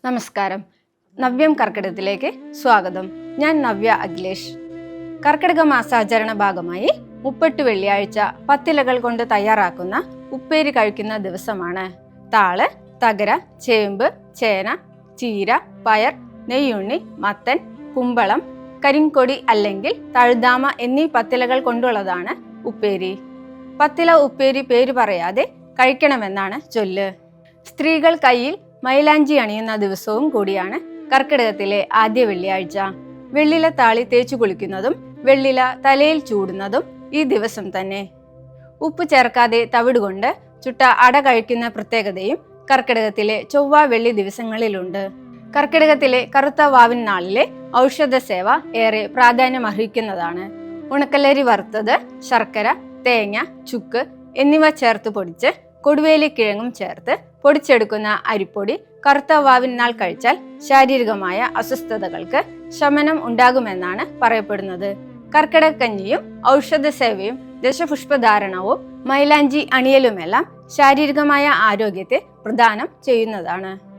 നമസ്കാരം. നവ്യം കർക്കിടകത്തിലേക്ക് സ്വാഗതം. ഞാൻ നവ്യ അഖിലേഷ്. കർക്കിടക മാസാചരണ ഭാഗമായി 30 വെള്ളിയാഴ്ച പത്തിലകൾ കൊണ്ട് തയ്യാറാക്കുന്ന ഉപ്പേരി കഴിക്കുന്ന ദിവസമാണ്. താള്, തകര, ചേമ്പ്, ചേന, ചീര, പയർ, നെയ്യുണ്ണി, മത്തൻ, കുമ്പളം, കരിങ്കൊടി അല്ലെങ്കിൽ തഴുതാമ എന്നീ പത്തിലകൾ കൊണ്ടുള്ളതാണ് ഉപ്പേരി. പത്തില ഉപ്പേരി പേര് പറയാതെ കഴിക്കണമെന്നാണ് ചൊല്ല്. സ്ത്രീകൾ കയ്യിൽ മൈലാഞ്ചി അണിയുന്ന ദിവസവും കൂടിയാണ് കർക്കിടകത്തിലെ ആദ്യ വെള്ളിയാഴ്ച. വെള്ളില താളി തേച്ചു കുളിക്കുന്നതും വെള്ളില തലയിൽ ചൂടുന്നതും ഈ ദിവസം തന്നെ. ഉപ്പ് ചേർക്കാതെ തവിടുകൊണ്ട് ചുട്ട അട കഴിക്കുന്ന പ്രത്യേകതയും കർക്കിടകത്തിലെ ചൊവ്വ വെള്ളി ദിവസങ്ങളിലുണ്ട്. കർക്കിടകത്തിലെ കറുത്ത വാവിൻ നാളിലെ ഔഷധ സേവ ഏറെ പ്രാധാന്യമർഹിക്കുന്നതാണ്. ഉണക്കലരി വറുത്തത്, ശർക്കര, തേങ്ങ, ചുക്ക് എന്നിവ ചേർത്ത് പൊടിച്ച് കൊടുവേലിക്കിഴങ്ങും ചേർത്ത് പൊടിച്ചെടുക്കുന്ന അരിപ്പൊടി കറുത്ത വാവിൻ നാൾ കഴിച്ചാൽ ശാരീരികമായ അസ്വസ്ഥതകൾക്ക് ശമനം ഉണ്ടാകുമെന്നാണ് പറയപ്പെടുന്നത്. കർക്കിടകക്കഞ്ഞിയും ഔഷധ സേവയും ദശപുഷ്പധാരണവും മൈലാഞ്ചി അണിയലുമെല്ലാം ശാരീരികമായ ആരോഗ്യത്തെ പ്രദാനം ചെയ്യുന്നതാണ്.